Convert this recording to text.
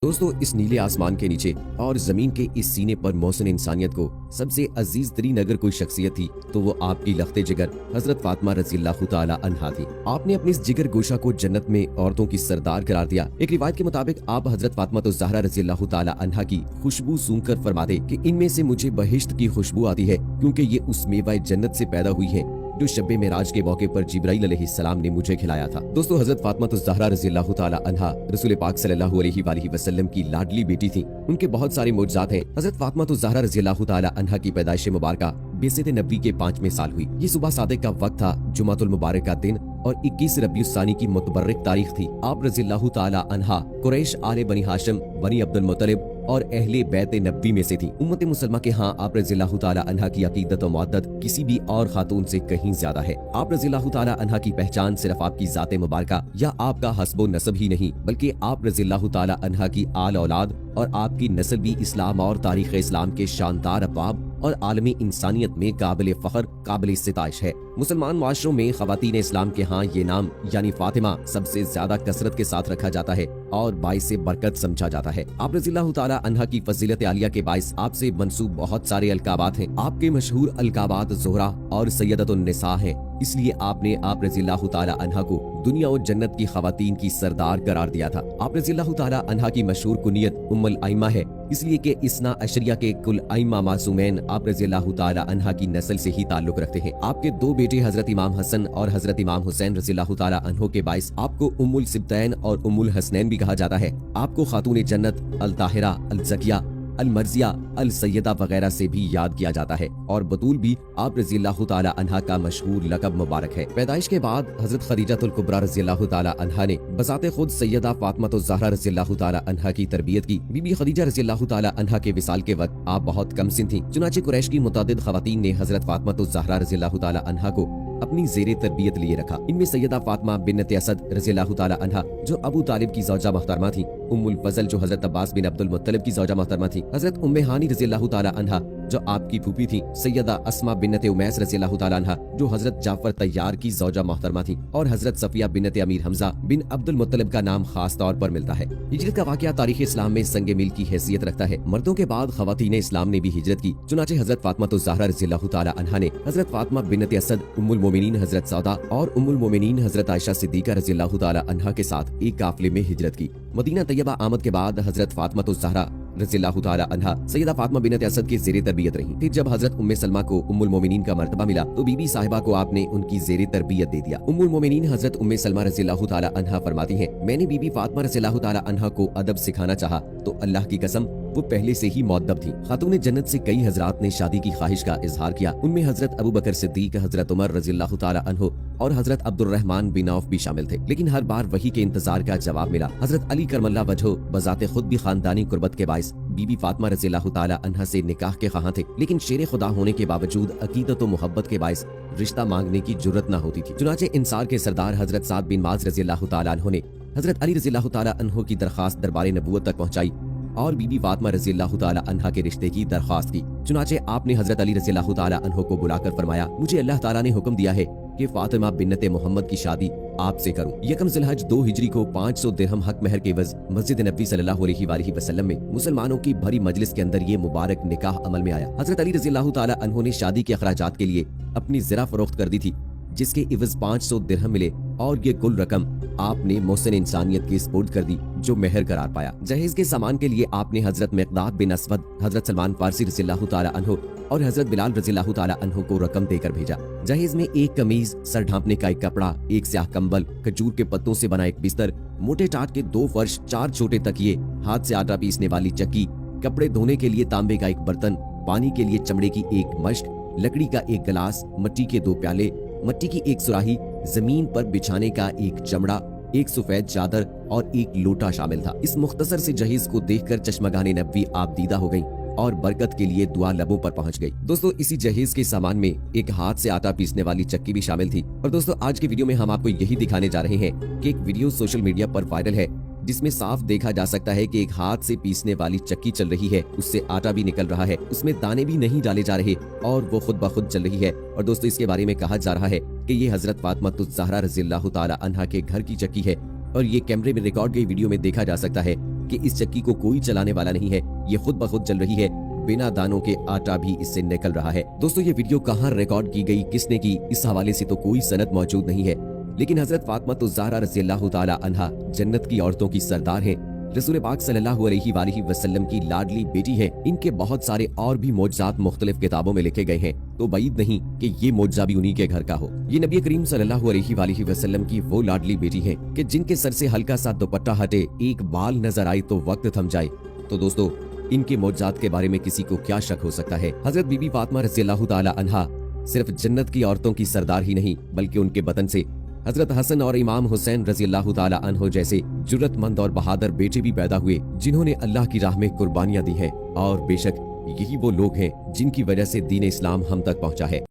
दोस्तों, इस नीले आसमान के नीचे और जमीन के इस सीने पर मोहसिन इंसानियत को सबसे अजीज तरीन अगर कोई शख्सियत थी तो वो आपकी लख्ते जिगर हजरत फातिमा रज़ियल्लाहु ताला अन्हा थी। आपने अपनी इस जिगर गोशा को जन्नत में औरतों की सरदार करार दिया। एक रिवायत के मुताबिक आप हजरत फातिमा तो ज़हरा रज़ियल्लाहु ताला अन्हा की खुशबू सूंघकर फरमाते कि इनमें से मुझे बहिश्त की खुशबू आती है, क्योंकि ये उस मेवा जन्नत से पैदा हुई है जो शब्बे मेराज के मौके पर जिब्राइल अलैहिस्सलाम ने मुझे खिलाया था। दोस्तों, हजरत फातिमा तो ज़हरा रज़ियल्लाहु ताला अन्हा रसूल पाक सल्लल्लाहु अलैहि वसल्लम की लाडली बेटी थी। उनके बहुत सारे मौजज़ात हैं। हजरत फातिमा तो ज़हरा रज़ियल्लाहु ताला अन्हा की पैदाइश मुबारका बेसित नबी के 5वें साल हुई। ये सुबह सादिक का वक्त था, जुमातुल मुबारक का दिन और 21 रबीउल सानी की मुतबर्रिक तारीख थी। आप रज़ियल्लाहु ताला अन्हा कुरैश आले बनी हाशिम बनी अब्दुल मुत्तलिब और अहले बैत नबी में से थी। उम्मत मुसलमा के यहाँ आप रज़ियल्लाहु ताला अन्हा की अकीदत और मुअद्दत किसी भी और खातून से कहीं ज्यादा है। आप रज़ियल्लाहु ताला अन्हा की पहचान सिर्फ आपकी जाते मुबारका या आपका हस्बो नसब ही नहीं, बल्कि आप रज़ियल्लाहु ताला अन्हा की आल औलाद और आपकी नस्ल भी इस्लाम और तारीख़ इस्लाम के शानदार अबाब और आलमी इंसानियत में काबिल फख्र काबिल सिताइश है। मुसलमान माशरों में ख़वातीन इस्लाम के यहाँ ये नाम यानी फातिमा सबसे ज्यादा कसरत के साथ रखा जाता है और बाइस बरकत समझा जाता है। आप रज़ियल्लाहु ताला अन्हा की फजीलत आलिया के बाइस आपसे मंसूब बहुत सारे अलकाबात हैं। आपके मशहूर अलकाबात ज़ोहरा और सैयदतुन निसा हैं। इसलिए आपने आप रज़ियल्लाहु ताला अन्हा को दुनिया और जन्नत की खवातीन की सरदार करार दिया था। आप रज़ियल्लाहु ताला अन्हा की मशहूर कुनियत उम्मुल आइमा है, इसलिए कि इस्ना अशरिया के कुल आइमा मासूमैन आप रज़ियल्लाहु ताला अन्हा की नस्ल से ही ताल्लुक रखते हैं। आपके दो बेटे हजरत इमाम हसन और हजरत इमाम हुसैन रज़ियल्लाहु ताला अन्हो के बाइस आपको उम्मुल सिब्तैन और उम्मुल हसनैन भी कहा जाता है। आपको खातून जन्नत, अल ताहिरा, अल ज़किया, अल मर्जिया, अल सैयदा वगैरह से भी याद किया जाता है और बतूल भी आप रज़ियल्लाहु ताला अन्हा का मशहूर लक़ब मुबारक है। पैदाइश के बाद हजरत खदीजतुल कुबरा रज़ियल्लाहु ताला अन्हा ने बज़ाते खुद सैयदा फातिमा तो ज़हरा रज़ियल्लाहु ताला अन्हा की तरबियत की। बीबी खदीजा रज़ियल्लाहु ताला अन्हा के विसाल के वक्त आप बहुत कम सिन थी। चुनाचे कुरैश की मुतअद्दिद ख़वातीन ने हजरत फातिमा तो ज़हरा रज़ियल्लाहु ताला अन्हा को अपनी ज़ेरे तरबियत लिए रखा। इनमें सैयदा फातिमा बिन्नत असद रज़ियल्लाहु ताला अन्हा जो अबू तालिब की ज़ौजा मोहतरमा थी, उम्मुल फज़ल जो हजरत अब्बास बिन अब्दुल मुत्तलिब की ज़ौजा मोहतरमा थी, हजरत उम्मे हानी रज़ियल्लाहु ताला अन्हा जो आपकी फूफी थी, सैयदा अस्मा बिन्नत उमैस रज़ियल्लाहु ताला अन्हा जो हजरत जाफर तैयार की ज़ौजा मोहतरमा थी और हजरत सफिया बिन्नत अमीर हमजा बिन अब्दुल मुत्तलिब का नाम खास तौर पर मिलता है। हिजरत का वाक़या तारीख़ इस्लाम में संगे मिल की हैसियत रखता है। मर्दों के बाद ख़वातीन इस्लाम ने भी हिजरत की। चुनाचे हजरत फातिमा तो ज़हरा रज़ियल्लाहु ताला अन्हा ने हजरत फातिमा बिन्नत असद, उम्मुल मोमिनीन हजरत सौदा और उम्मुल मोमिनीन हजरत आयशा सिद्दीक़ा रज़ियल्लाहु ताला अन्हा के साथ एक काफिले में हिजरत की। मदीना तैयबा आमद के बाद हजरत फातिमा तो ज़हरा रज़ियल्लाहु ताला अन्हा सैयदा फातिमा बिन्नत असद के ज़ेरे तरबियत रही। फिर जब हजरत उम्मे सलमा को उम्मुल मोमिनीन का मर्तबा मिला तो बीबी साहिबा को आपने उनकी ज़ेरे तरबियत दे दिया। उम्मुल मोमिनीन हजरत उम्मे सलमा रज़ियल्लाहु ताला अन्हा फरमाती हैं, मैंने बीबी फातिमा रज़ियल्लाहु ताला अन्हा को अदब सिखाना चाहा तो अल्लाह की कसम वो पहले से ही मुअद्दब थी। खातून जन्नत से कई हजरात ने शादी की ख्वाहिश का इजहार किया। उनमें हजरत अबू बकर सिद्दीक, हजरत उमर रज़ियल्लाहु ताला अन्हो और हजरत अब्दुर्रहमान बिन औफ भी शामिल थे, लेकिन हर बार वही के इंतजार का जवाब मिला। हजरत अली करमल्ला वजहो बजाते खुद भी खानदानी कुर्बत के बाइस बीबी फातिमा रज़ियल्लाहु ताला अन्हा से निकाह के ख्वाह थे, लेकिन शेर खुदा होने के बावजूद अकीदत और मोहब्बत के बाइस रिश्ता मांगने की जुर्रत न होती थी। चुनाचे इंसार के सरदार हजरत साद बिन माज रज़ियल्लाहु ताला अन्हो ने हजरत अली रज़ियल्लाहु ताला अन्हो की दरखास्त दरबार नबूवत तक पहुंचाई और बीबी फातिमा रज़ियल्लाहु ताला अन्हा के रिश्ते की दरख्वास्त की। चुनाचे आपने हजरत अली रज़ियल्लाहु ताला अन्हो को बुलाकर फरमाया, मुझे अल्लाह ताला ने हुक्म दिया है कि फातिमा बिन्नत मोहम्मद की शादी आपसे करूं। यकम ज़िलहज 2 हिजरी को 500 दिरहम हक महर के एवज मस्जिद नबी सल्लल्लाहु अलैहि वसल्लम में मुसलमानों की भरी मजलिस के अंदर ये मुबारक निकाह अमल में आया। हजरत अली रज़ियल्लाहु ताला अन्हो ने शादी के अखराजात के लिए अपनी ज़रा फरोख्त कर दी थी, जिसके इवज 500 दिरहम मिले और ये कुल रकम आपने मोहसिन इंसानियत के स्पुर्द कर दी जो मेहर करार पाया। जहेज के सामान के लिए आपने हजरत मिक़दाद बिन असवद, हजरत सलमान फारसी रज़ियल्लाहु ताला अन्हो और हजरत बिलाल रज़ियल्लाहु ताला अन्हो को रकम देकर भेजा। जहेज में एक कमीज, सर ढांपने का एक कपड़ा, एक स्याह कंबल, खजूर के पत्तों से बना एक बिस्तर, मोटे टाट के 2 फर्श, 4 छोटे तकिए, हाथ से आटा पीसने वाली चक्की, कपड़े धोने के लिए तांबे का एक बर्तन, पानी के लिए चमड़े की एक मश्क, लकड़ी का एक गिलास, मिट्टी के 2 प्याले, मिट्टी की एक सुराही, जमीन पर बिछाने का एक चमड़ा, एक सफेद चादर और एक लोटा शामिल था। इस मुख्तसर से जहेज को देखकर चश्मगाने नबवी आप दीदा हो गई और बरकत के लिए दुआ लबों पर पहुंच गई। दोस्तों, इसी जहेज के सामान में एक हाथ से आटा पीसने वाली चक्की भी शामिल थी। और दोस्तों, आज की वीडियो में हम आपको यही दिखाने जा रहे हैं कि एक वीडियो सोशल मीडिया पर वायरल है जिसमें साफ देखा जा सकता है कि एक हाथ से पीसने वाली चक्की चल रही है, उससे आटा भी निकल रहा है, उसमें दाने भी नहीं डाले जा रहे और वो खुद ब खुद चल रही है। और दोस्तों, इसके बारे में कहा जा रहा है कि ये हजरत फातिमा तो ज़हरा रज़ियल्लाहु ताला अन्हा के घर की चक्की है और ये कैमरे में रिकॉर्ड गई वीडियो में देखा जा सकता है कि इस चक्की को कोई चलाने वाला नहीं है, ये खुद ब खुद चल रही है, बिना दानों के आटा भी इससे निकल रहा है। दोस्तों ये वीडियो कहाँ रिकॉर्ड की गई, किसने की, इस हवाले से तो कोई सनद मौजूद नहीं है, लेकिन हजरत फातिमा ज़हरा रज़ियल्लाहु ताला अन्हा जन्नत की औरतों की सरदार हैं, रसूल पाक सल्लल्लाहु अलैहि वसल्लम की लाडली बेटी है। इनके बहुत सारे और भी मौजज़ात मुख्तलिफ किताबों में लिखे गए हैं, तो बाइद नहीं कि ये मौजज़ा भी उन्हीं के घर का हो। ये नबी करीम सल्लल्लाहु अलैहि वसल्लम की वो लाडली बेटी है कि जिनके सर से हल्का सा दुपट्टा हटे, एक बाल नजर आए तो वक्त थम जाए। तो दोस्तों इनके मौजज़ात के बारे में किसी को क्या शक हो सकता है। हजरत बीबी फातिमा रज़ियल्लाहु ताला अन्हा सिर्फ जन्नत की औरतों की सरदार ही नहीं, बल्कि उनके बतन से हजरत हसन और इमाम हुसैन रज़ियल्लाहु ताला अन्हो जैसे जुर्रतमंद और बहादुर बेटे भी पैदा हुए, जिन्होंने अल्लाह की राह में कुर्बानियां दी हैं। और बेशक यही वो लोग हैं जिनकी वजह से दीन इस्लाम हम तक पहुंचा है।